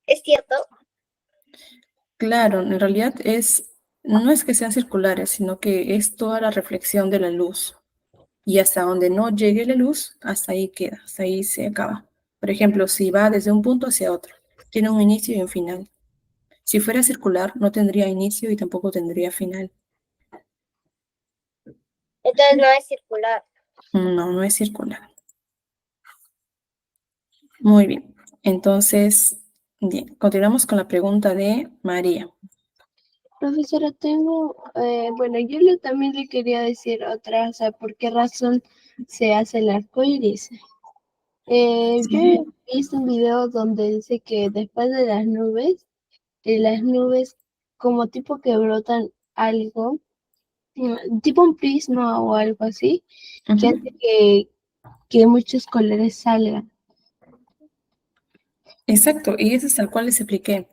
¿Es cierto? Claro, en realidad no es que sean circulares, sino que es toda la reflexión de la luz. Y hasta donde no llegue la luz, hasta ahí queda, hasta ahí se acaba. Por ejemplo, si va desde un punto hacia otro, tiene un inicio y un final. Si fuera circular, no tendría inicio y tampoco tendría final. Entonces no es circular. No, no es circular. Muy bien. Entonces, bien, continuamos con la pregunta de María. Profesora, bueno, también le quería decir otra, o sea, ¿por qué razón se hace el arco iris? Yo he visto un video donde dice que después de las nubes como tipo que brotan algo, tipo un prisma o algo así, que hace que muchos colores salgan. Exacto, y eso es tal cual les expliqué.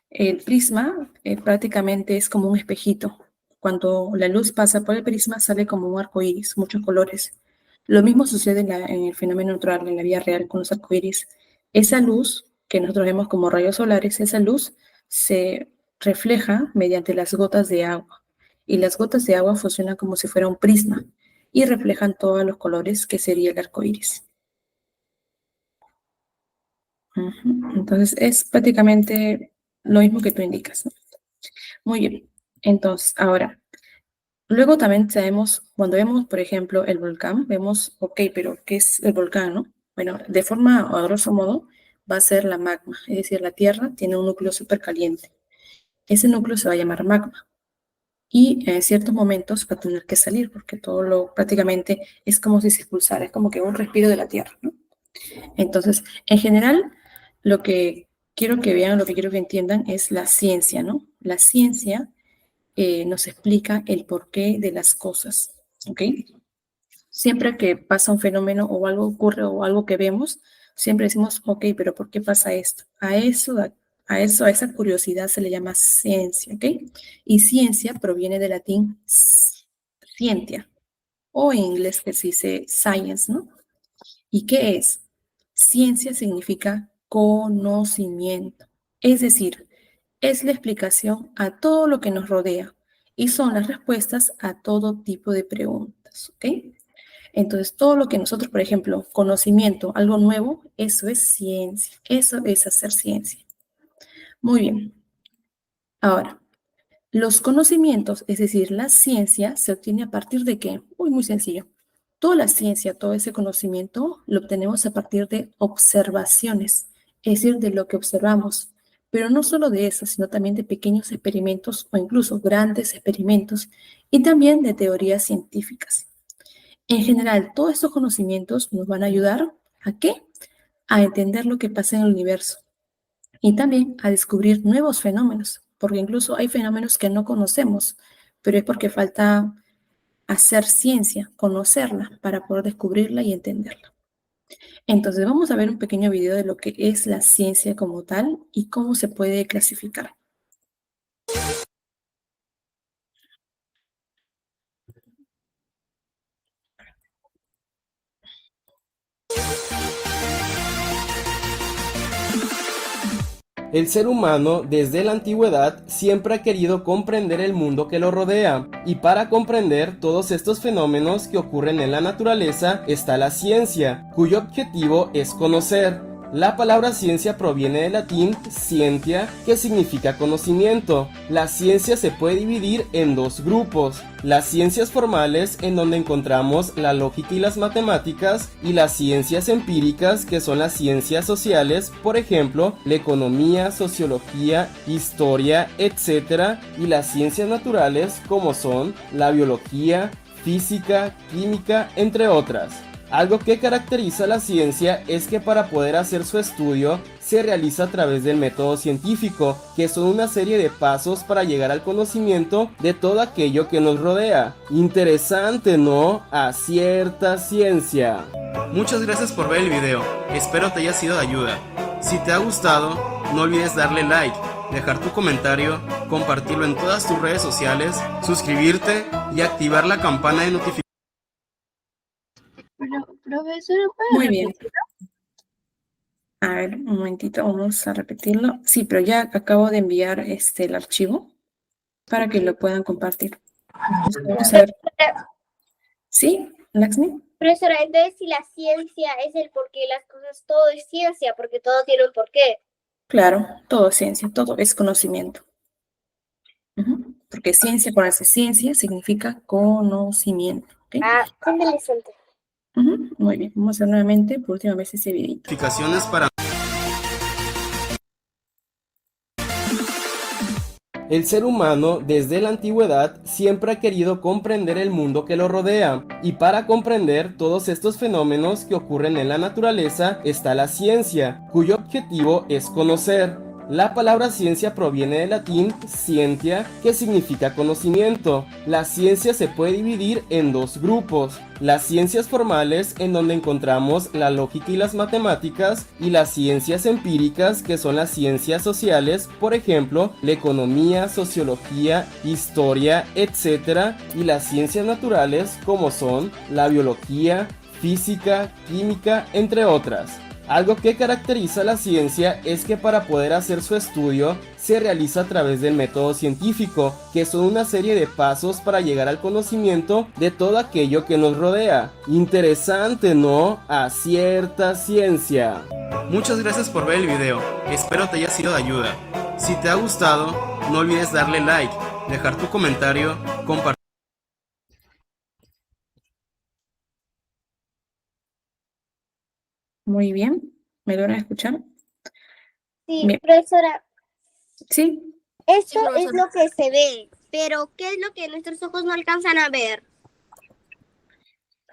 El prisma prácticamente es como un espejito. Cuando la luz pasa por el prisma sale como un arco iris, muchos colores. Lo mismo sucede en el fenómeno natural, en la vida real con los arcoíris. Esa luz que nosotros vemos como rayos solares, esa luz se refleja mediante las gotas de agua. Y las gotas de agua funcionan como si fuera un prisma y reflejan todos los colores que sería el arco iris. Entonces es prácticamente lo mismo que tú indicas, ¿no? Muy bien. Entonces, ahora, luego también sabemos, cuando vemos, por ejemplo, el volcán, vemos, ok, pero ¿qué es el volcán, no? Bueno, de forma, o a grosso modo, va a ser la magma, es decir, la Tierra tiene un núcleo súper caliente. Ese núcleo se va a llamar magma. Y en ciertos momentos va a tener que salir, porque prácticamente es como si se expulsara, es como que un respiro de la Tierra, ¿no? Entonces, en general, lo que quiero que vean, lo que quiero que entiendan es la ciencia, ¿no? La ciencia nos explica el porqué de las cosas, ¿ok? Siempre que pasa un fenómeno o algo ocurre o algo que vemos, siempre decimos, ok, pero ¿por qué pasa esto? A esa curiosidad se le llama ciencia, ¿ok? Y ciencia proviene del latín scientia, o en inglés que se dice science, ¿no? ¿Y qué es? Ciencia significa conocimiento, es decir, es la explicación a todo lo que nos rodea y son las respuestas a todo tipo de preguntas, ¿ok? Entonces, todo lo que nosotros, por ejemplo, conocimiento, algo nuevo, eso es ciencia, eso es hacer ciencia. Muy bien. Ahora, los conocimientos, es decir, la ciencia, se obtiene a partir de qué? Muy sencillo. Toda la ciencia, todo ese conocimiento, lo obtenemos a partir de observaciones, es decir, de lo que observamos. Pero no solo de eso, sino también de pequeños experimentos o incluso grandes experimentos y también de teorías científicas. En general, todos estos conocimientos nos van a ayudar ¿a qué? A entender lo que pasa en el universo y también a descubrir nuevos fenómenos, porque incluso hay fenómenos que no conocemos, pero es porque falta hacer ciencia, conocerla para poder descubrirla y entenderla. Entonces vamos a ver un pequeño video de lo que es la ciencia como tal y cómo se puede clasificar. El ser humano, desde la antigüedad, siempre ha querido comprender el mundo que lo rodea, y para comprender todos estos fenómenos que ocurren en la naturaleza está la ciencia, cuyo objetivo es conocer. La palabra ciencia proviene del latín scientia, que significa conocimiento. La ciencia se puede dividir en dos grupos: las ciencias formales, en donde encontramos la lógica y las matemáticas, y las ciencias empíricas, que son las ciencias sociales, por ejemplo, la economía, sociología, historia, etc. Y las ciencias naturales, como son la biología, física, química, entre otras. Algo que caracteriza a la ciencia es que para poder hacer su estudio se realiza a través del método científico, que son una serie de pasos para llegar al conocimiento de todo aquello que nos rodea. Interesante, ¿no? A cierta ciencia. Muchas gracias por ver el video, espero te haya sido de ayuda. Si te ha gustado, no olvides darle like, dejar tu comentario, compartirlo en todas tus redes sociales, suscribirte y activar la campana de notificaciones. Pero, profesora, Muy bien. A ver, un momentito, vamos a repetirlo. Sí, pero ya acabo de enviar el archivo para que lo puedan compartir. Entonces, vamos a ver. ¿Sí, Laxmi? Profesora, entonces si la ciencia es el porqué de las cosas, todo es ciencia, porque todo tiene un porqué. Claro, todo es ciencia, todo es conocimiento. Ujú. Porque ciencia, ponerse ciencia, significa conocimiento. ¿Ok? Ah, qué interesante. Ujú. Muy bien, vamos a hacer nuevamente por última vez ese videito. Explicaciones para... El ser humano, desde la antigüedad, siempre ha querido comprender el mundo que lo rodea, y para comprender todos estos fenómenos que ocurren en la naturaleza está la ciencia, cuyo objetivo es conocer. La palabra ciencia proviene del latín scientia, que significa conocimiento. La ciencia se puede dividir en dos grupos: las ciencias formales, en donde encontramos la lógica y las matemáticas, y las ciencias empíricas, que son las ciencias sociales, por ejemplo, la economía, sociología, historia, etc. Y las ciencias naturales, como son la biología, física, química, entre otras. Algo que caracteriza a la ciencia es que para poder hacer su estudio se realiza a través del método científico, que son una serie de pasos para llegar al conocimiento de todo aquello que nos rodea. Interesante, ¿no? A cierta ciencia. Muchas gracias por ver el video, espero te haya sido de ayuda. Si te ha gustado, no olvides darle like, dejar tu comentario, compartir. Muy bien, ¿me logran escuchar? Sí, Bien, profesora, sí. esto es lo que se ve, pero ¿qué es lo que nuestros ojos no alcanzan a ver?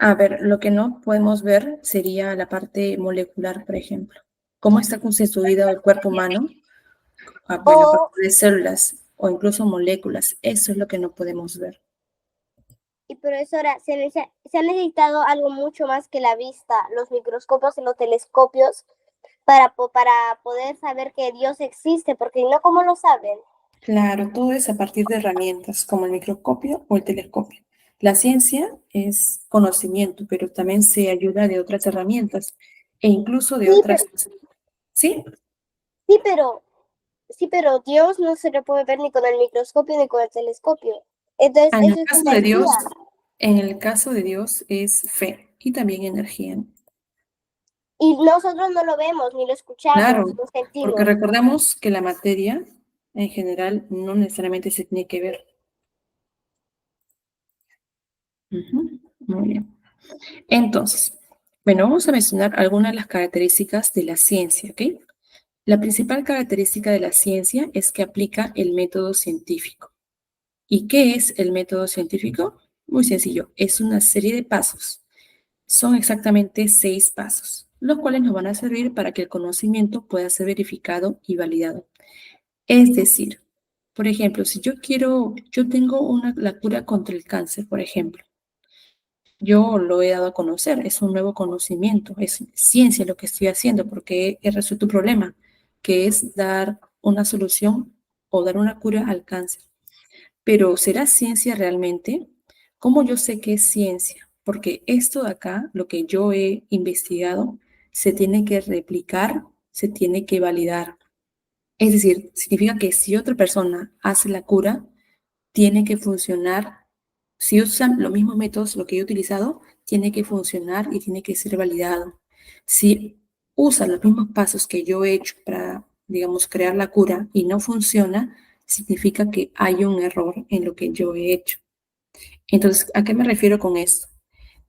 A ver, lo que no podemos ver sería la parte molecular, por ejemplo. ¿Cómo está constituido el cuerpo humano? Bueno, a partir de células o incluso moléculas. Eso es lo que no podemos ver. Y profesora, se ha necesitado algo mucho más que la vista, los microscopios y los telescopios, para poder saber que Dios existe, porque si no, ¿cómo lo saben? Claro, todo es a partir de herramientas como el microscopio o el telescopio. La ciencia es conocimiento, pero también se ayuda de otras herramientas e incluso de Sí, otras. ¿Sí? sí, pero Dios no se le puede ver ni con el microscopio ni con el telescopio. Entonces, En el eso es caso de energía. Dios, en el caso de Dios es fe y también energía. Y nosotros no lo vemos, ni lo escuchamos, Claro, ni lo porque sentimos. recordamos que la materia en general no necesariamente se tiene que ver. Ujú, muy bien. Entonces, bueno, vamos a mencionar algunas de las características de la ciencia, ¿ok? La principal característica de la ciencia es que aplica el método científico. ¿Y qué es el método científico? Muy sencillo, es una serie de pasos. Son exactamente 6 pasos, los cuales nos van a servir para que el conocimiento pueda ser verificado y validado. Es decir, por ejemplo, si yo tengo la cura contra el cáncer, por ejemplo, yo lo he dado a conocer, es un nuevo conocimiento, es ciencia lo que estoy haciendo porque he resuelto un problema, que es dar una solución o dar una cura al cáncer. Pero ¿será ciencia realmente? ¿Cómo yo sé que es ciencia? Porque esto de acá, lo que yo he investigado, se tiene que replicar, se tiene que validar. Es decir, significa que si otra persona hace la cura, tiene que funcionar. Si usan los mismos métodos, lo que yo he utilizado, tiene que funcionar y tiene que ser validado. Si usan los mismos pasos que yo he hecho para, digamos, crear la cura y no funciona, significa que hay un error en lo que yo he hecho. Entonces, ¿a qué me refiero con esto?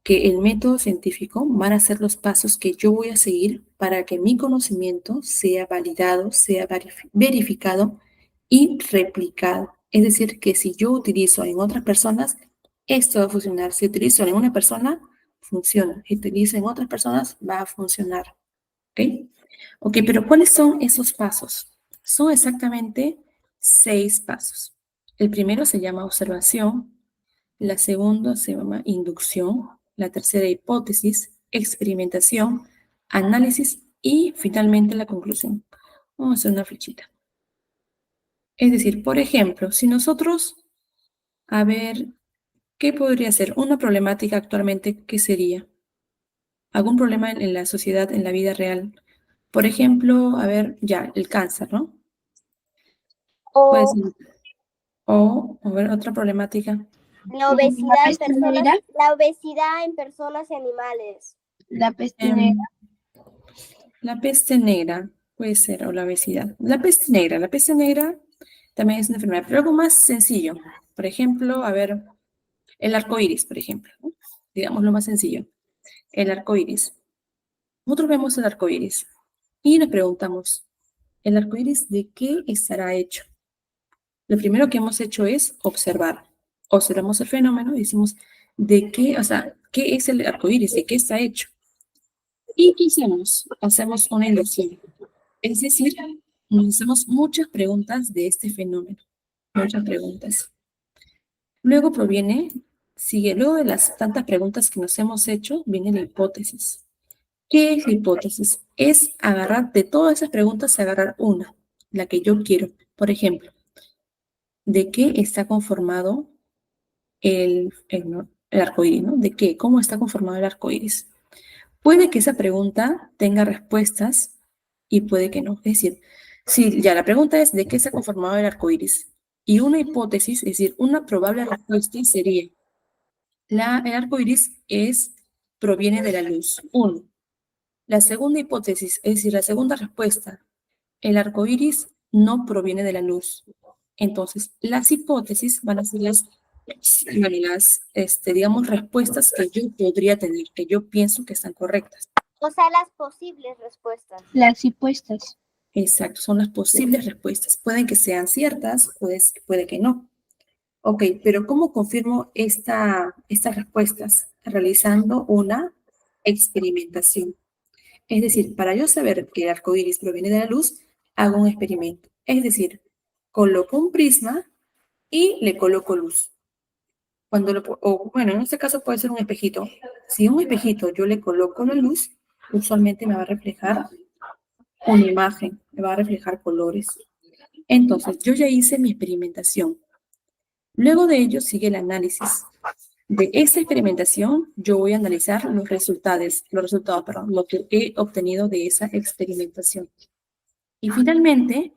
Que el método científico van a ser los pasos que yo voy a seguir para que mi conocimiento sea validado, sea verificado y replicado. Es decir, que si yo utilizo en otras personas, esto va a funcionar. Si utilizo en una persona, funciona. Si utilizo en otras personas, va a funcionar. ¿Ok? Ok, pero ¿cuáles son esos pasos? Son exactamente 6 pasos. El primero se llama observación, la segunda se llama inducción, la tercera hipótesis, experimentación, análisis y finalmente la conclusión. Vamos a hacer una flechita. Es decir, por ejemplo, si nosotros, a ver, ¿qué podría ser? Una problemática actualmente, ¿qué sería? ¿Algún problema en la sociedad, en la vida real? Por ejemplo, a ver, ya, el cáncer, ¿no? Puede O ser. O, a ver, otra problemática. la obesidad en peste personas, negra. la obesidad en personas y animales. La peste Em, negra. La peste negra, puede ser, o la obesidad. La peste negra también es una enfermedad, pero algo más sencillo. Por ejemplo, a ver, el arco iris, por ejemplo, ¿no? Digamos lo más sencillo. El arco iris. Nosotros vemos el arco iris y nos preguntamos, ¿el arco iris de qué estará hecho? Lo primero que hemos hecho es observar. Observamos el fenómeno y decimos, ¿de qué, o sea, qué es el arco iris? ¿De qué está hecho? ¿Y qué hacemos? Hacemos una inducción. Es decir, nos hacemos muchas preguntas de este fenómeno. Muchas preguntas. Luego luego de las tantas preguntas que nos hemos hecho, viene la hipótesis. ¿Qué es la hipótesis? Es agarrar, de todas esas preguntas, agarrar una, la que yo quiero. Por ejemplo, ¿de qué está conformado el arco iris, ¿no? ¿De qué? ¿Cómo está conformado el arco iris? Puede que esa pregunta tenga respuestas y puede que no. Es decir, si ya la pregunta es ¿de qué está conformado el arco iris? Y una hipótesis, es decir, una probable respuesta sería el arco iris proviene de la luz. Uno. La segunda hipótesis, es decir, la segunda respuesta, el arco iris no proviene de la luz. Entonces, las hipótesis van a ser digamos, respuestas que yo podría tener, que yo pienso que están correctas. O sea, las posibles respuestas. Las supuestas. Exacto, son las posibles respuestas. Pueden que sean ciertas, puede que no. Ok, pero ¿cómo confirmo estas respuestas? Realizando una experimentación. Es decir, para yo saber que el arco iris proviene de la luz, hago un experimento. Es decir, coloco un prisma y le coloco luz. Bueno, en este caso puede ser un espejito. Si a un espejito yo le coloco la luz, usualmente me va a reflejar una imagen, me va a reflejar colores. Entonces, yo ya hice mi experimentación. Luego de ello sigue el análisis. De esta experimentación, yo voy a analizar los resultados, lo que he obtenido de esa experimentación. Y finalmente,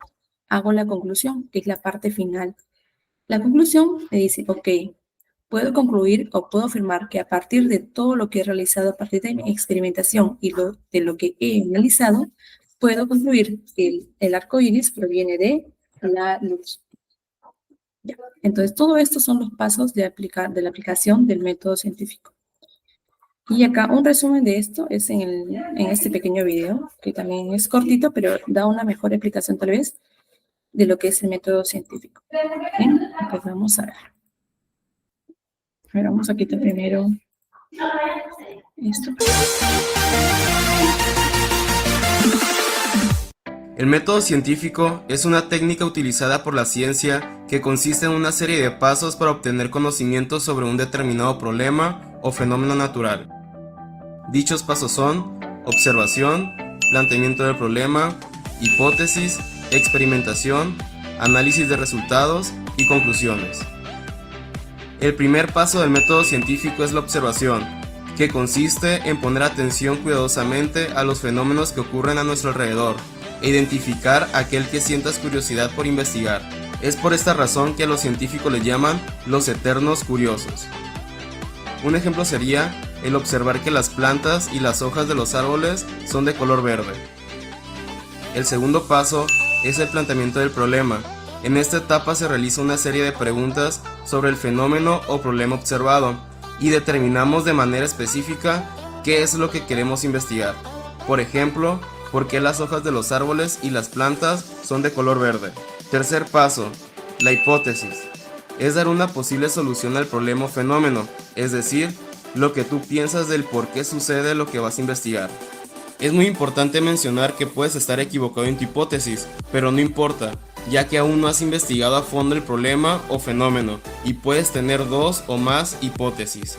hago la conclusión, que es la parte final. La conclusión me dice, ok, puedo concluir o puedo afirmar que a partir de todo lo que he realizado, a partir de mi experimentación y de lo que he analizado, puedo concluir que el arco iris proviene de la luz. Ya. Entonces, todo esto son los pasos de la aplicación del método científico. Y acá un resumen de esto es en este pequeño video, que también es cortito, pero da una mejor explicación tal vez de lo que es el método científico. Bien, pues vamos a ver. A ver, vamos a quitar primero esto. El método científico es una técnica utilizada por la ciencia que consiste en una serie de pasos para obtener conocimiento sobre un determinado problema o fenómeno natural. Dichos pasos son observación, planteamiento del problema, hipótesis, experimentación, análisis de resultados y conclusiones. El primer paso del método científico es la observación, que consiste en poner atención cuidadosamente a los fenómenos que ocurren a nuestro alrededor e identificar aquel que sientas curiosidad por investigar. Es por esta razón que a los científicos les llaman los eternos curiosos. Un ejemplo sería el observar que las plantas y las hojas de los árboles son de color verde. El segundo paso es el planteamiento del problema. En esta etapa se realiza una serie de preguntas sobre el fenómeno o problema observado y determinamos de manera específica qué es lo que queremos investigar. Por ejemplo, ¿por qué las hojas de los árboles y las plantas son de color verde? Tercer paso, la hipótesis. Es dar una posible solución al problema o fenómeno, es decir, lo que tú piensas del por qué sucede lo que vas a investigar. Es muy importante mencionar que puedes estar equivocado en tu hipótesis, pero no importa, ya que aún no has investigado a fondo el problema o fenómeno y puedes tener dos o más hipótesis.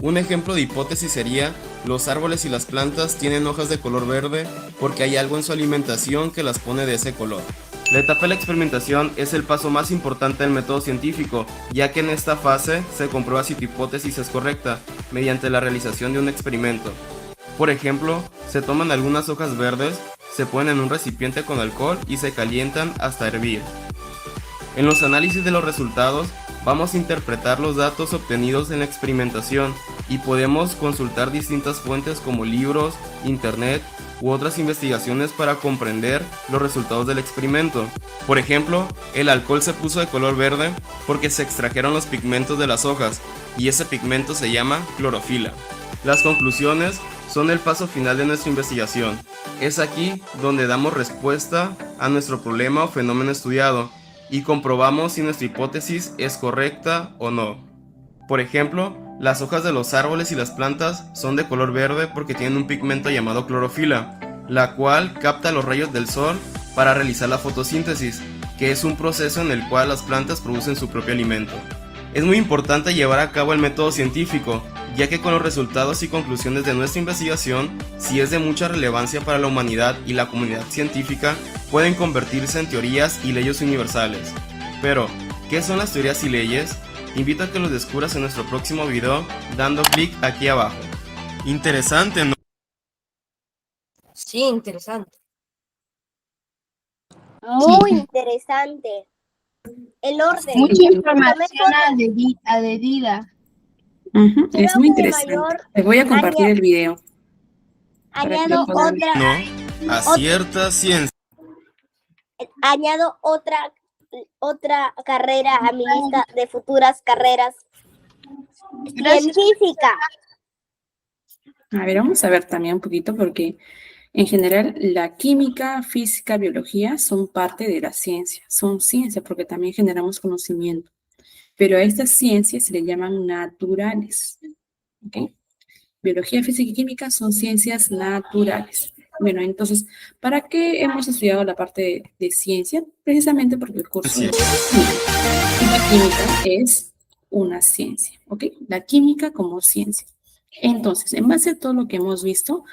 Un ejemplo de hipótesis sería: los árboles y las plantas tienen hojas de color verde porque hay algo en su alimentación que las pone de ese color. La etapa de la experimentación es el paso más importante del método científico, ya que en esta fase se comprueba si tu hipótesis es correcta mediante la realización de un experimento. Por ejemplo, se toman algunas hojas verdes, se ponen en un recipiente con alcohol y se calientan hasta hervir. En los análisis de los resultados, vamos a interpretar los datos obtenidos en la experimentación y podemos consultar distintas fuentes como libros, internet u otras investigaciones para comprender los resultados del experimento. Por ejemplo, el alcohol se puso de color verde porque se extrajeron los pigmentos de las hojas y ese pigmento se llama clorofila. Las conclusiones son el paso final de nuestra investigación. Es aquí donde damos respuesta a nuestro problema o fenómeno estudiado y comprobamos si nuestra hipótesis es correcta o no. Por ejemplo, las hojas de los árboles y las plantas son de color verde porque tienen un pigmento llamado clorofila, la cual capta los rayos del sol para realizar la fotosíntesis, que es un proceso en el cual las plantas producen su propio alimento. Es muy importante llevar a cabo el método científico, ya que con los resultados y conclusiones de nuestra investigación, si es de mucha relevancia para la humanidad y la comunidad científica, pueden convertirse en teorías y leyes universales. Pero, ¿qué son las teorías y leyes? Te invito a que los descubras en nuestro próximo video dando clic aquí abajo. Interesante, ¿no? Sí, interesante. Muy interesante. El orden. Mucha Tomé información fotos. adherida. Ujú, Creo es muy que de interesante. mayor Les voy a compartir aña- el video para que añado lo puedan ver. No, a cierta ciencia. añado otra carrera a mi lista de futuras carreras. Gracias. Científica. A ver, vamos a ver también un poquito porque en general la química, física, biología son parte de la ciencia. Son ciencias porque también generamos conocimiento. Pero a estas ciencias se le llaman naturales. ¿Ok? Biología, física y química son ciencias naturales. Bueno, entonces, ¿para qué hemos estudiado la parte de ciencia? Precisamente porque el curso es química. Y la química es una ciencia, ¿ok? La química como ciencia. Entonces, en base a todo lo que hemos visto,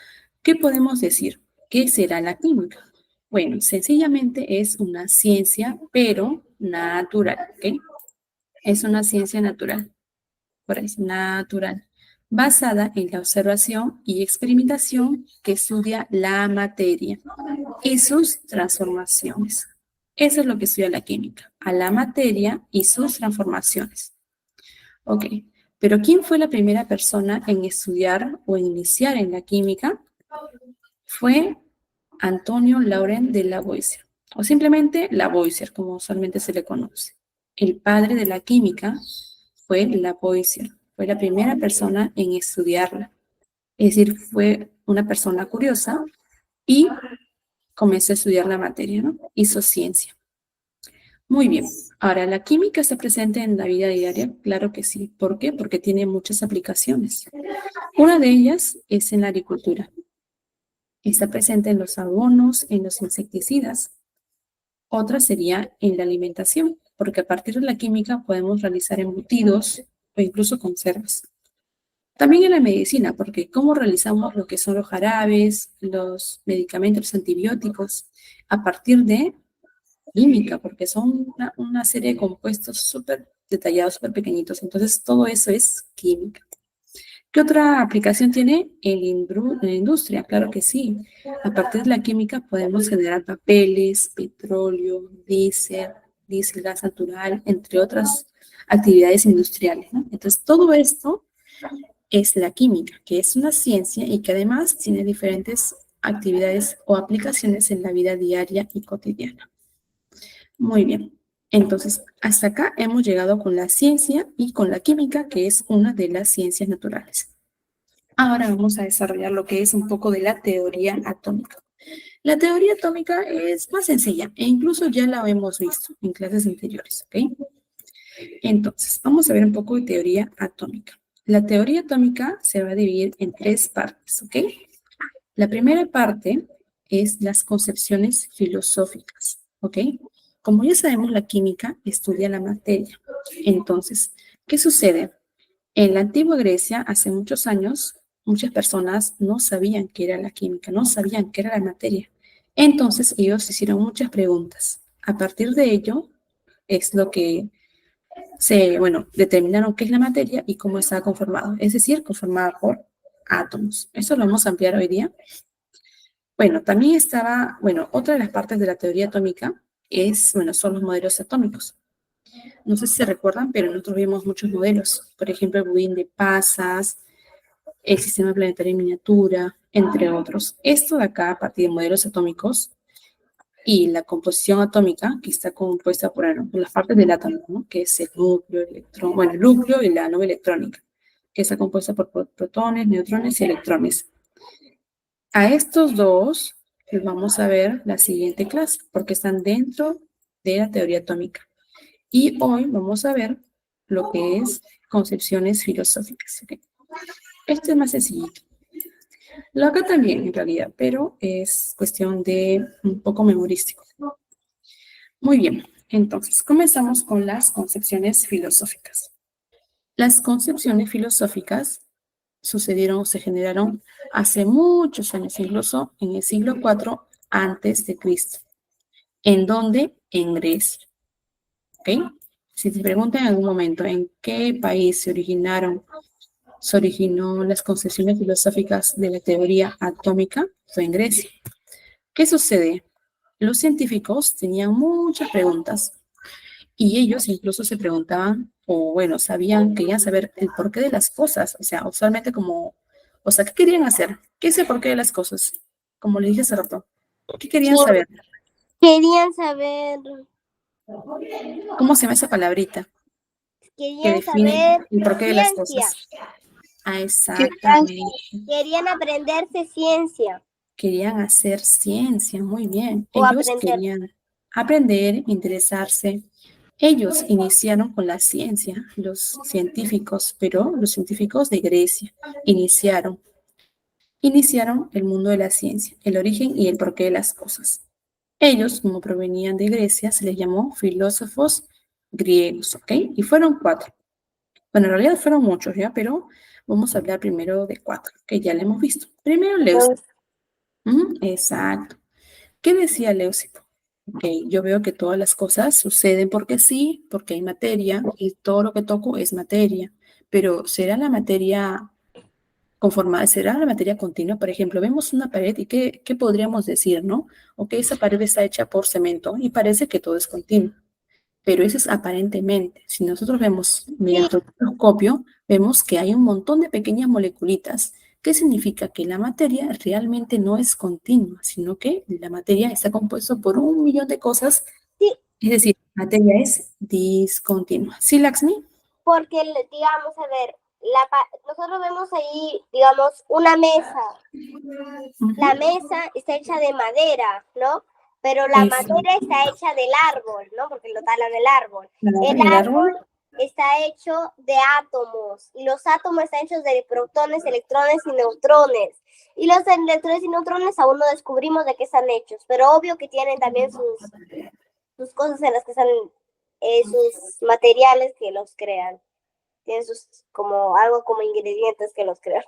¿qué podemos decir? ¿Qué será la química? Bueno, sencillamente es una ciencia, pero natural, ¿ok? Es una ciencia natural, por ahí, natural, basada en la observación y experimentación que estudia la materia y sus transformaciones. Eso es lo que estudia la química, a la materia y sus transformaciones. Ok, pero ¿quién fue la primera persona en estudiar o en iniciar en la química? Fue Antonio Laurent de Lavoisier, o simplemente Lavoisier, como usualmente se le conoce. El padre de la química fue Lavoisier, fue la primera persona en estudiarla. Es decir, fue una persona curiosa y comenzó a estudiar la materia, ¿no? Hizo ciencia. Muy bien. Ahora, ¿la química está presente en la vida diaria? Claro que sí. ¿Por qué? Porque tiene muchas aplicaciones. Una de ellas es en la agricultura. Está presente en los abonos, en los insecticidas. Otra sería en la alimentación, porque a partir de la química podemos realizar embutidos o incluso conservas. También en la medicina, porque cómo realizamos lo que son los jarabes, los medicamentos, los antibióticos, a partir de química, porque son una serie de compuestos súper detallados, súper pequeñitos. Entonces, todo eso es química. ¿Qué otra aplicación tiene en la industria? Claro que sí. A partir de la química podemos generar papeles, petróleo, diésel, gas natural, entre otras actividades industriales, ¿no? Entonces, todo esto es la química, que es una ciencia y que además tiene diferentes actividades o aplicaciones en la vida diaria y cotidiana. Muy bien. Entonces, hasta acá hemos llegado con la ciencia y con la química, que es una de las ciencias naturales. Ahora vamos a desarrollar lo que es un poco de la teoría atómica. La teoría atómica es más sencilla e incluso ya la hemos visto en clases anteriores, ¿ok? Entonces, vamos a ver un poco de teoría atómica. La teoría atómica se va a dividir en 3 partes, ¿ok? La primera parte es las concepciones filosóficas, ¿ok? Como ya sabemos, la química estudia la materia. Entonces, ¿qué sucede? En la antigua Grecia, hace muchos años, muchas personas no sabían qué era la química, no sabían qué era la materia. Entonces, ellos hicieron muchas preguntas. A partir de ello, es lo que determinaron qué es la materia y cómo está conformado. Es decir, conformada por átomos. Eso lo vamos a ampliar hoy día. Bueno, también estaba, bueno, otra de las partes de la teoría atómica son los modelos atómicos. No sé si se recuerdan, pero nosotros vimos muchos modelos. Por ejemplo, el budín de pasas, el sistema planetario en miniatura, entre otros. Esto de acá, a partir de modelos atómicos y la composición atómica, que está compuesta por las partes del átomo, ¿no? Que es el núcleo, el electrón, bueno, el núcleo y la nube electrónica, que está compuesta por protones, neutrones y electrones. A estos dos los vamos a ver la siguiente clase, porque están dentro de la teoría atómica. Y hoy vamos a ver lo que es concepciones filosóficas. ¿Okay? Esto es más sencillito. Lo acá también, en realidad, pero es cuestión de un poco memorístico. Muy bien, entonces comenzamos con las concepciones filosóficas. Las concepciones filosóficas sucedieron o se generaron hace muchos años, incluso en el siglo IV antes de Cristo. ¿En dónde? En Grecia. ¿Ok? Si te preguntan en algún momento en qué país se originó las concepciones filosóficas de la teoría atómica, fue en Grecia. ¿Qué sucede? Los científicos tenían muchas preguntas y ellos incluso se preguntaban, o bueno, querían saber el porqué de las cosas, o sea, usualmente ¿qué querían hacer? ¿Qué es el porqué de las cosas? Como le dije hace rato, ¿qué querían saber? Querían saber, ¿Cómo se llama esa palabrita que querían define saber el porqué de las ciencia. cosas? Ah, exactamente. Querían aprenderse ciencia Querían hacer ciencia, muy bien. o Ellos aprender. querían aprender, interesarse. Ellos iniciaron con la ciencia, los científicos, pero los científicos de Grecia iniciaron el mundo de la ciencia, el origen y el porqué de las cosas. Ellos, como provenían de Grecia, se les llamó filósofos griegos, ¿ok? Y fueron 4. Bueno, en realidad fueron muchos, ¿ya? Pero vamos a hablar primero de 4, que ya lo hemos visto. Primero, Leucipo. Exacto. ¿Qué decía Leucipo? Ok, yo veo que todas las cosas suceden porque sí, porque hay materia, y todo lo que toco es materia. Pero ¿será la materia conformada? ¿Será la materia continua? Por ejemplo, vemos una pared y ¿qué podríamos decir, no? Ok, esa pared está hecha por cemento y parece que todo es continuo. Pero eso es aparentemente. Si nosotros vemos mediante el microscopio, vemos que hay un montón de pequeñas moleculitas. ¿Qué significa? Que la materia realmente no es continua, sino que la materia está compuesta por un millón de cosas. Sí. Es decir, la materia es discontinua. ¿Sí, Laxmi? Porque, digamos, a ver, nosotros vemos ahí, digamos, una mesa. La mesa está hecha de madera, ¿no? Pero la madera está hecha del árbol, ¿no? Porque lo talan el árbol. El árbol está hecho de átomos y los átomos están hechos de protones, electrones y neutrones. Y los electrones y neutrones aún no descubrimos de qué están hechos, pero obvio que tienen también sus cosas en las que están sus materiales que los crean. Tienen algo como ingredientes que los crean.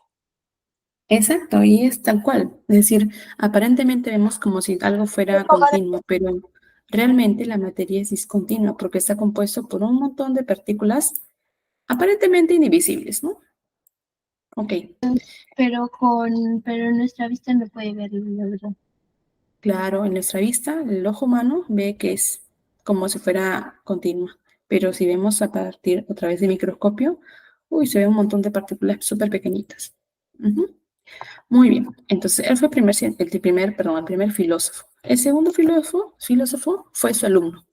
Exacto, y es tal cual. Es decir, aparentemente vemos como si algo fuera continuo, pero realmente la materia es discontinua porque está compuesto por un montón de partículas aparentemente indivisibles, ¿no? Ok. Pero en nuestra vista no puede verlo, la verdad. Claro, en nuestra vista, el ojo humano ve que es como si fuera continua, pero si vemos a partir otra vez de microscopio, se ve un montón de partículas súper pequeñitas. Muy bien, entonces él fue el primer filósofo. El segundo filósofo fue su alumno.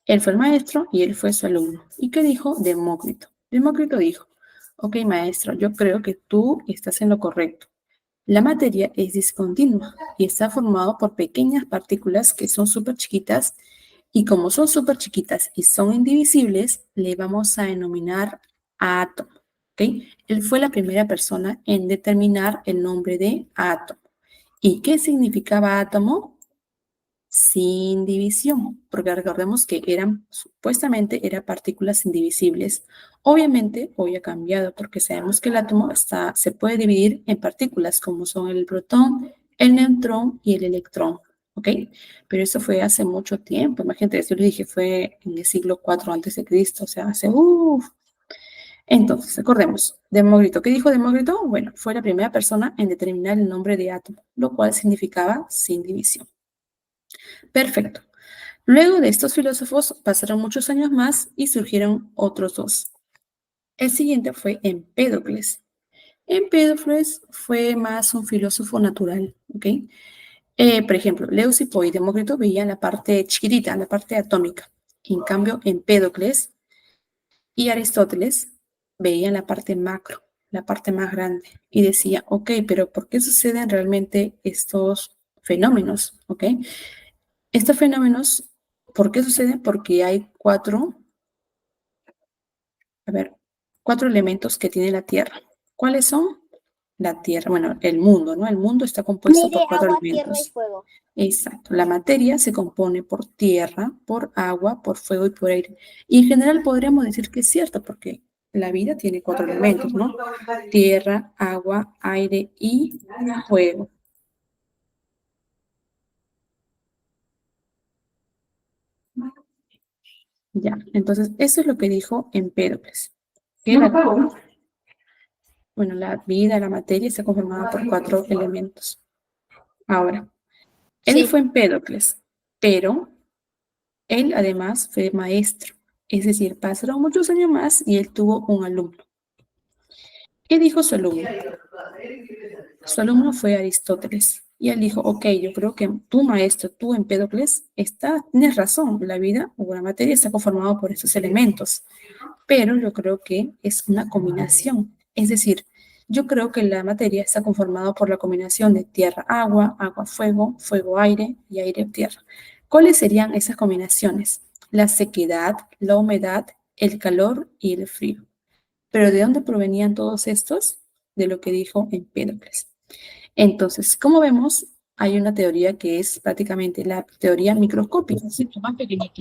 Él fue el maestro y él fue su alumno. ¿Y qué dijo Demócrito? Demócrito dijo, ok, maestro, yo creo que tú estás en lo correcto. La materia es discontinua y está formado por pequeñas partículas que son súper chiquitas y como son súper chiquitas y son indivisibles, le vamos a denominar átomo. ¿Okay? Él fue la primera persona en determinar el nombre de átomo. ¿Y qué significaba átomo? Sin división, porque recordemos que supuestamente eran partículas indivisibles. Obviamente hoy ha cambiado porque sabemos que el átomo se puede dividir en partículas como son el protón, el neutrón y el electrón, ¿ok? Pero eso fue hace mucho tiempo, imagínate, yo le dije, fue en el siglo IV antes de Cristo, o sea, hace, Entonces, recordemos, Demócrito. ¿Qué dijo Demócrito? Bueno, fue la primera persona en determinar el nombre de átomo, lo cual significaba sin división. Perfecto. Luego de estos filósofos pasaron muchos años más y surgieron otros dos. El siguiente fue Empédocles. Empédocles fue más un filósofo natural, ¿ok? Por ejemplo, Leucipo y Demócrito veían la parte chiquitita, la parte atómica. En cambio, Empédocles y Aristóteles veían la parte macro, la parte más grande, y decía, ok, pero ¿por qué suceden realmente estos fenómenos? ¿Ok? Estos fenómenos, ¿por qué suceden? Porque hay cuatro elementos que tiene la Tierra. ¿Cuáles son? La Tierra, bueno, el mundo, ¿no? El mundo está compuesto por Aire, cuatro agua, tierra y elementos. fuego. Exacto. La materia se compone por tierra, por agua, por fuego y por aire. Y en general podríamos decir que es cierto, porque la vida tiene cuatro elementos, ¿no? Tierra, agua, aire y fuego. Ya, entonces eso es lo que dijo Empédocles. Que la vida, la materia está conformada por cuatro elementos. Ahora, él Sí. fue Empédocles, pero él además fue maestro. Es decir, pasaron muchos años más y él tuvo un alumno. ¿Qué dijo su alumno? Su alumno fue Aristóteles. Y él dijo, ok, yo creo que tu maestro, tú Empédocles, tienes razón, la vida o la materia está conformada por estos elementos, pero yo creo que es una combinación. Es decir, yo creo que la materia está conformada por la combinación de tierra-agua, agua-fuego, fuego-aire y aire-tierra. ¿Cuáles serían esas combinaciones? La sequedad, la humedad, el calor y el frío. ¿Pero de dónde provenían todos estos? De lo que dijo Empédocles. Entonces, como vemos, hay una teoría que es prácticamente la teoría microscópica, ¿sí? Más pequeñita.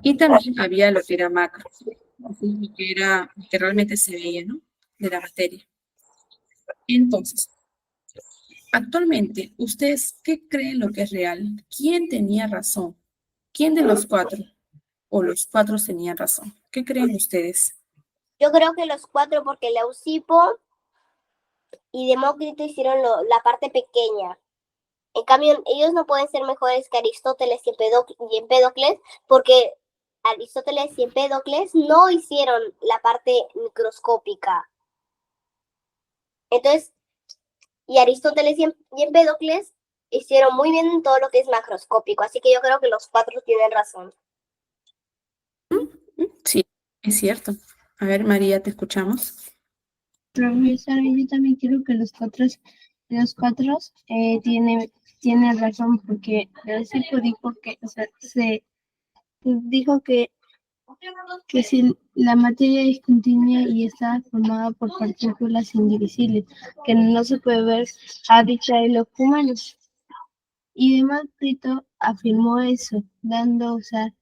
Y también había lo que era macro, lo que realmente se veía, ¿no? De la materia. Entonces, actualmente, ¿ustedes qué creen lo que es real? ¿Quién tenía razón? ¿Quién de los cuatro? ¿O los cuatro tenían razón? ¿Qué creen ustedes? Yo creo que los cuatro, porque Leucipo y Demócrito hicieron la parte pequeña. En cambio, ellos no pueden ser mejores que Aristóteles y Empédocles, porque Aristóteles y Empédocles no hicieron la parte microscópica. Entonces, y Aristóteles y Empédocles hicieron muy bien en todo lo que es macroscópico, así que yo creo que los cuatro tienen razón. Sí, es cierto. A ver, María, te escuchamos. Profesor, yo también creo que los cuatro tienen razón, porque Leucipo dijo que, o sea, se dijo que si la materia es continua y está formada por partículas indivisibles, que no se puede ver a vista de los humanos. Y Demócrito afirmó eso, dando, o sea,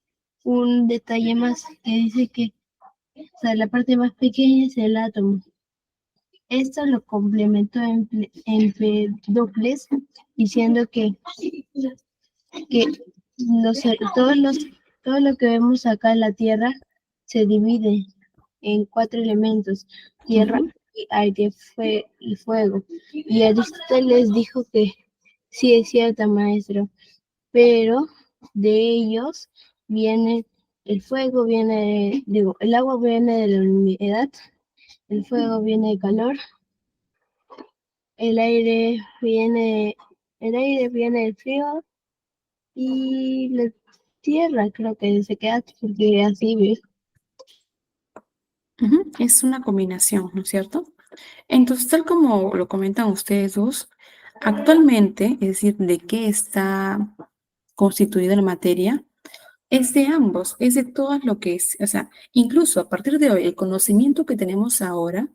un detalle más que dice que, o sea, la parte más pequeña es el átomo. Esto lo complementó Empédocles diciendo que todo lo que vemos acá en la Tierra se divide en cuatro elementos: tierra, aire y fuego. Y Aristóteles dijo que sí es cierto, maestro, pero de ellos viene el fuego, el agua viene de la humedad, el fuego viene de calor, el aire viene del frío y la tierra creo que se queda porque así ve. Es una combinación, ¿no es cierto? Entonces, tal como lo comentan ustedes dos, actualmente, es decir, ¿de qué está constituida la materia? Es de ambos, es de todo lo que es, o sea, incluso a partir de hoy, el conocimiento que tenemos ahora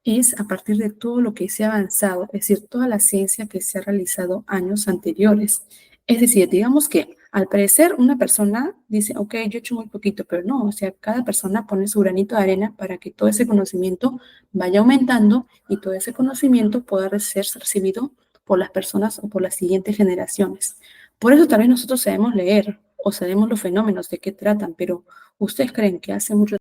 es a partir de todo lo que se ha avanzado, es decir, toda la ciencia que se ha realizado años anteriores. Es decir, digamos que al parecer una persona dice, ok, yo he hecho muy poquito, pero no, o sea, cada persona pone su granito de arena para que todo ese conocimiento vaya aumentando y todo ese conocimiento pueda ser recibido por las personas o por las siguientes generaciones. Por eso tal vez nosotros sabemos leer o sabemos los fenómenos de qué tratan, pero ¿ustedes creen que hace mucho